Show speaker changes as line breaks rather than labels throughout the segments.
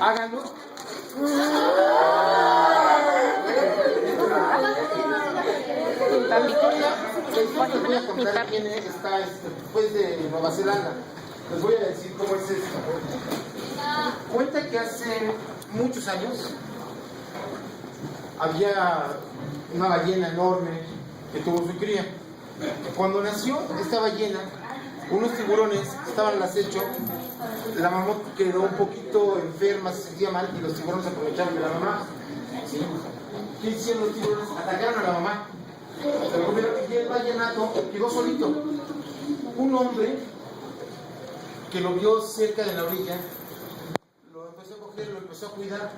Háganlo. La historia les voy a contar quién está después de Nueva Zelanda. Les voy a decir cómo es esto. Cuenta que hace muchos años había una ballena enorme que tuvo su cría. Cuando nació esta ballena, unos tiburones estaban al acecho. La mamá quedó un poquito enferma, se sentía mal y los tiburones aprovecharon de la mamá. ¿Sí? ¿Qué hicieron los tiburones? Atacaron a la mamá. Se lo comieron y el vallenato quedó solito. Un hombre que lo vio cerca de la orilla lo empezó a coger, lo empezó a cuidar.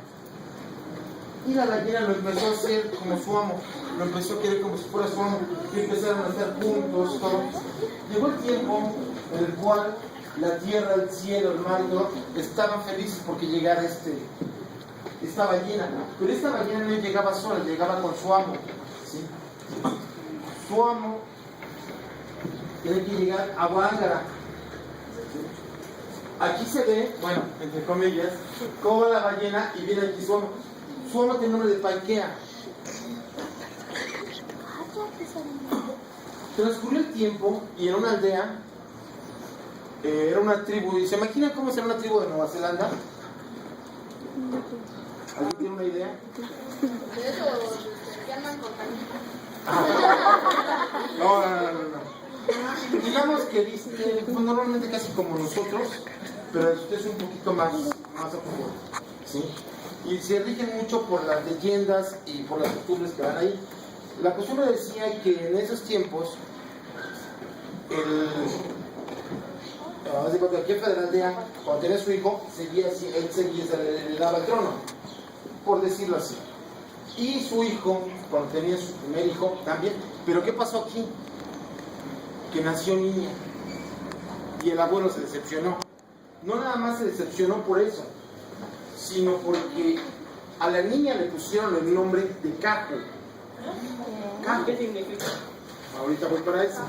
Y la ballena lo empezó a hacer como su amo, lo empezó a querer como si fuera su amo, y empezaron a estar juntos, todo. Llegó el tiempo en el cual la tierra, el cielo, el mar y todo estaban felices porque llegara esta ballena. Pero esta ballena no llegaba sola, llegaba con su amo, ¿sí? Su amo tiene que llegar a Guángara. Aquí se ve, bueno, entre comillas, cómo va la ballena y viene aquí su amo. Su amo tiene nombre de Paikea. Transcurrió el tiempo y en una aldea era una tribu. ¿Y se imaginan cómo será una tribu de Nueva Zelanda? ¿Alguien tiene una idea?
De eso se llaman
No. Digamos que viste, pues, normalmente casi como nosotros, pero usted es un poquito más a fondo, ¿sí? Y se rigen mucho por las leyendas y por las costumbres que van ahí. La costumbre decía que en esos tiempos el jefe de la aldea, cuando tenía su hijo, se le daba el trono, por decirlo así. Y su hijo, cuando tenía su primer hijo, también. Pero ¿qué pasó aquí? Que nació niña y el abuelo se decepcionó. No nada más se decepcionó por eso, sino porque a la niña le pusieron el nombre de Caco. ¿Qué significa? Ahorita voy para eso.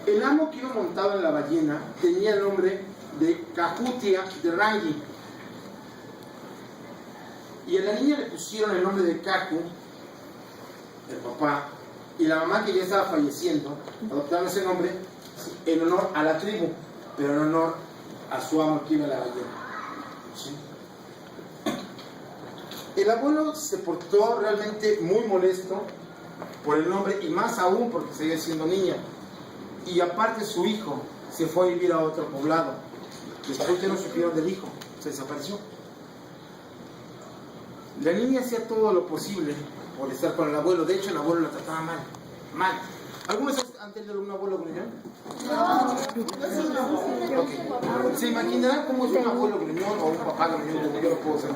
El amo que iba montado en la ballena tenía el nombre de Cajutia de Rangi. Y a la niña le pusieron el nombre de Cacu, el papá, y la mamá, que ya estaba falleciendo, adoptaron ese nombre en honor a la tribu, pero en honor a su amo que iba a la ballena. ¿Sí? El abuelo se portó realmente muy molesto por el nombre, y más aún porque seguía siendo niña. Y aparte su hijo se fue a vivir a otro poblado. Después ya no supieron del hijo, se desapareció. La niña hacía todo lo posible por estar con el abuelo. De hecho, el abuelo la trataba mal. ¿Algunos han tenido un abuelo gruñón? No. Okay. ¿Se imaginarán cómo es un abuelo gruñón o un papá gruñón? Como yo lo puedo hacer.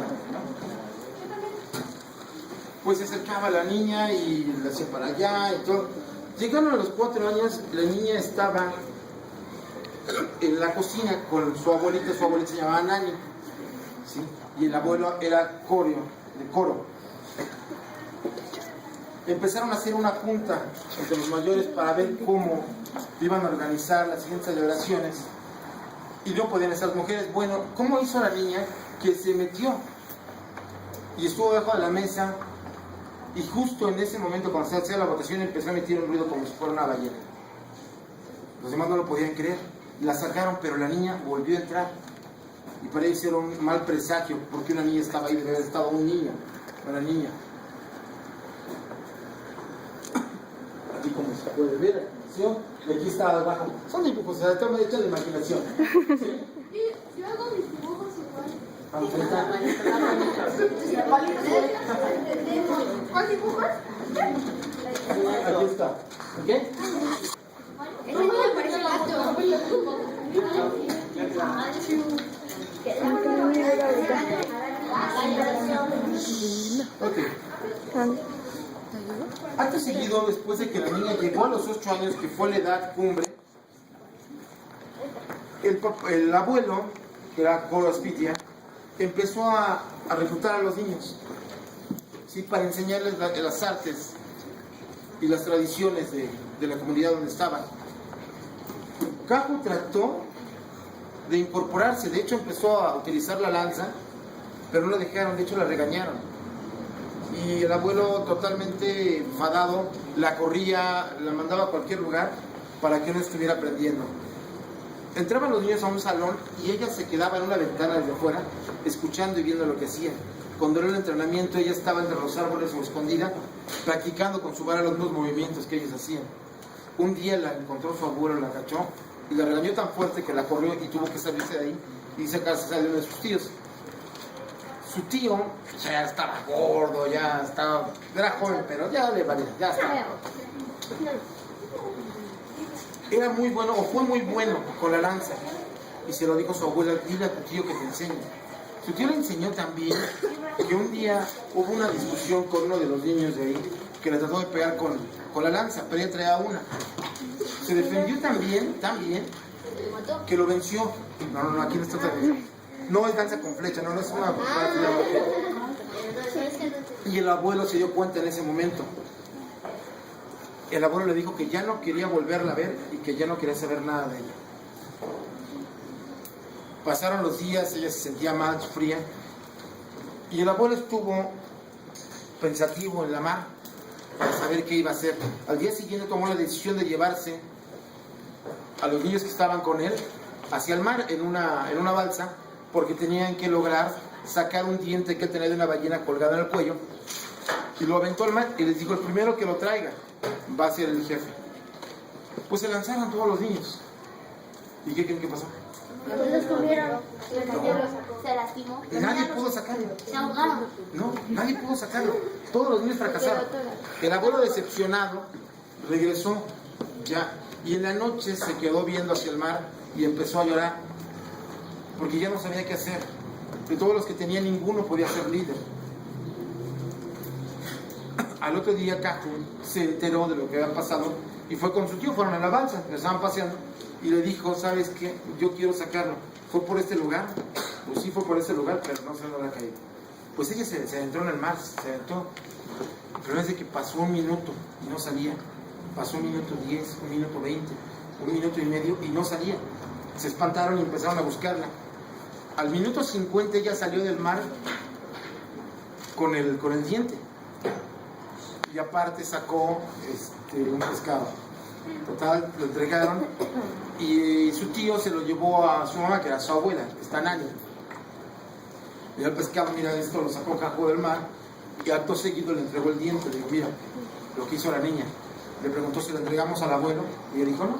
Pues se acercaba a la niña y la hacía para allá y todo. Llegaron a los 4 años, la niña estaba en la cocina con su abuelita se llamaba Nani, ¿sí? Y el abuelo era Coro. Empezaron a hacer una junta entre los mayores para ver cómo iban a organizar las siguientes celebraciones, y no podían estar mujeres. Bueno, ¿cómo hizo la niña? Que se metió y estuvo debajo de la mesa, y justo en ese momento, cuando se hacía la votación, empezó a emitir un ruido como si fuera una ballena. Los demás no lo podían creer, la sacaron, pero la niña volvió a entrar, y para ellos era un mal presagio, porque una niña estaba ahí, debe haber estado un niño, una niña. Aquí, como se puede ver, y aquí está abajo. Son dibujos, o sea, toma hecho de imaginación. ¿Sí?
Yo hago mis dibujos igual. ¿Cuál dibujos?
Aquí está. ¿Ok?
Ese niño parece gato.
Ok. Acto seguido, después de que la niña llegó a los 8 años, que fue la edad cumbre, el abuelo, que era Coro Aspitia, empezó a reclutar a los niños, ¿sí? Para enseñarles las artes y las tradiciones de la comunidad donde estaban. Caco trató de incorporarse. De hecho, empezó a utilizar la lanza, pero no la dejaron, de hecho la regañaron. Y el abuelo, totalmente enfadado, la corría, la mandaba a cualquier lugar para que no estuviera aprendiendo. Entraban los niños a un salón y ella se quedaba en una ventana desde afuera, escuchando y viendo lo que hacían. Cuando era el entrenamiento, ella estaba entre los árboles o escondida, practicando con su vara los mismos movimientos que ellos hacían. Un día la encontró su abuelo, la cachó y la regañó tan fuerte que la corrió y tuvo que salirse de ahí y sacarse de uno de sus tíos. Su tío ya estaba gordo, ya estaba, era joven, pero ya le valía, ya estaba. Era muy bueno, o fue muy bueno con la lanza. Y se lo dijo su abuela: dile a tu tío que te enseñe. Su tío le enseñó también que un día hubo una discusión con uno de los niños de ahí, que le trató de pegar con la lanza, pero ella traía una. Se defendió también, que lo venció. No, aquí no está otra vez. No es danza con flecha, no es una... Y el abuelo se dio cuenta en ese momento. El abuelo le dijo que ya no quería volverla a ver y que ya no quería saber nada de ella. Pasaron los días, ella se sentía mal, fría, y el abuelo estuvo pensativo en la mar para saber qué iba a hacer. Al día siguiente tomó la decisión de llevarse a los niños que estaban con él hacia el mar en una balsa, porque tenían que lograr sacar un diente que tenía de una ballena colgada en el cuello, y lo aventó al mar y les dijo: el primero que lo traiga va a ser el jefe. Pues se lanzaron todos los niños. ¿Y qué creen que pasó?
Lo descubrieron. Se lastimó.
Nadie pudo sacarlo.
Se ahogaron.
No, nadie pudo sacarlo. Todos los niños fracasaron. El abuelo, decepcionado, regresó ya, y en la noche se quedó viendo hacia el mar y empezó a llorar porque ya no sabía qué hacer. De todos los que tenía, ninguno podía ser líder. Al otro día, Caju se enteró de lo que había pasado y fue con su tío. Fueron a la balsa, le estaban paseando, y le dijo: ¿sabes qué? Yo quiero sacarlo. ¿Fue por este lugar? Pues sí, fue por este lugar, pero no sé dónde habrá caído. Pues ella se adentró en el mar, se adentró. El problema es de que pasó un minuto y no salía. Pasó un minuto 10, un minuto 20, un minuto y medio y no salía. Se espantaron y empezaron a buscarla. Al minuto 50 ella salió del mar con el diente. Y aparte sacó un pescado. Total, lo entregaron y su tío se lo llevó a su mamá, que era su abuela, que está en años. Y el pescado, mira, esto lo sacó Caju del mar, y acto seguido le entregó el diente. Le dijo: mira, lo que hizo la niña. Le preguntó si lo entregamos al abuelo, y él dijo: no,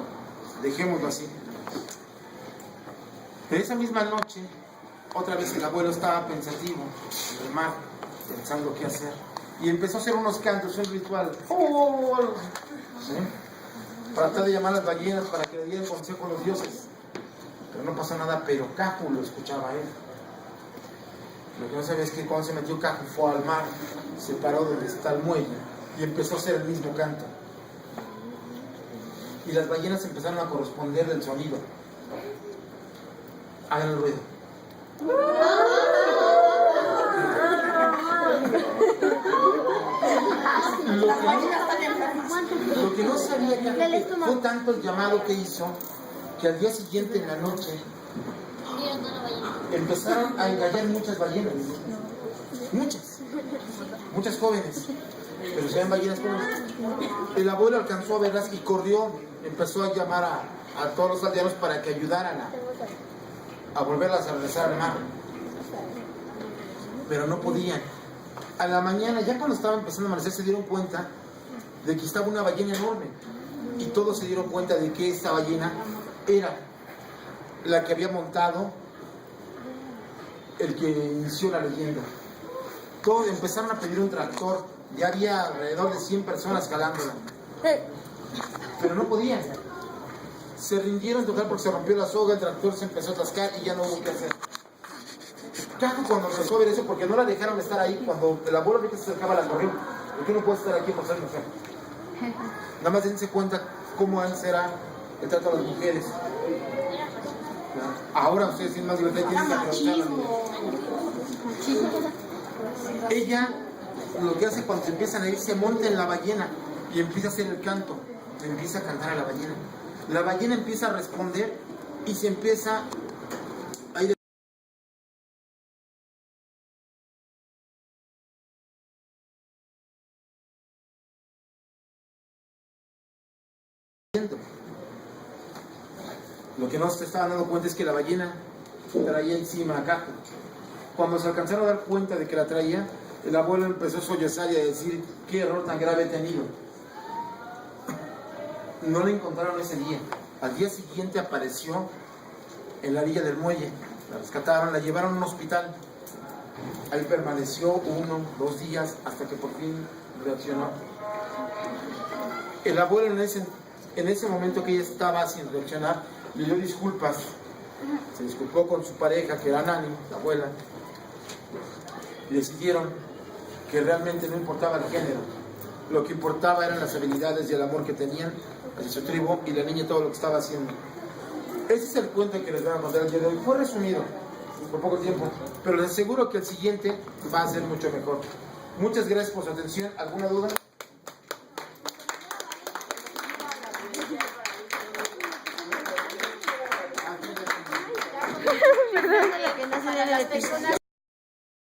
dejémoslo así. Pero esa misma noche, otra vez el abuelo estaba pensativo en el mar, pensando qué hacer, y empezó a hacer unos cantos, un ritual. ¿Sí? Para tratar de llamar a las ballenas para que le dieran consejo a los dioses. Pero no pasó nada, pero Caju lo escuchaba a él. Lo que no sabía es que cuando se metió Caju fue al mar, se paró donde está el muelle y empezó a hacer el mismo canto. Y las ballenas empezaron a corresponderle el sonido. Hagan el ruido. Lo que no sabía que fue tanto el llamado que hizo, que al día siguiente en la noche empezaron a engañar muchas ballenas. Muchas jóvenes, pero sean ballenas jóvenes. El abuelo alcanzó a verlas y corrió, empezó a llamar a todos los aldeanos para que ayudaran a volverlas a regresar al mar. Pero no podían. A la mañana, ya cuando estaba empezando a amanecer, se dieron cuenta de que estaba una ballena enorme, y todos se dieron cuenta de que esta ballena era la que había montado el que inició la leyenda. Todos empezaron a pedir un tractor. Ya había alrededor de 100 personas jalándola, pero no podían. Se rindieron total porque se rompió la soga, el tractor se empezó a atascar y ya no hubo qué hacer. Caju, cuando empezó a ver eso, porque no la dejaron estar ahí, cuando el abuelo vio que se acercaba, la corrió. ¿Por qué no puedes estar aquí por ser mujer? Nada más dense cuenta cómo será el trato a las mujeres. Ahora ustedes tienen más libertad y tienen que aprovecharla. Ella lo que hace cuando se empiezan a ir, se monta en la ballena y empieza a hacer el canto. Empieza a cantar a la ballena. La ballena empieza a responder y se empieza Lo que no se estaban dando cuenta es que la ballena traía encima acá. Cuando se alcanzaron a dar cuenta de que la traía, el abuelo empezó a sollozar y a decir: qué error tan grave he tenido. No la encontraron ese día. Al día siguiente apareció en la orilla del muelle. La rescataron, la llevaron a un hospital. Ahí permaneció 1, 2 días hasta que por fin reaccionó. El abuelo en ese momento que ella estaba sin reaccionar, le dio disculpas. Se disculpó con su pareja, que era Nani, la abuela. Y decidieron que realmente no importaba el género. Lo que importaba eran las habilidades y el amor que tenían hacia su tribu y la niña todo lo que estaba haciendo. Ese es el cuento que les voy a contar el día de hoy. Fue resumido, por poco tiempo, pero les aseguro que el siguiente va a ser mucho mejor. Muchas gracias por su atención. ¿Alguna duda?
Para las personas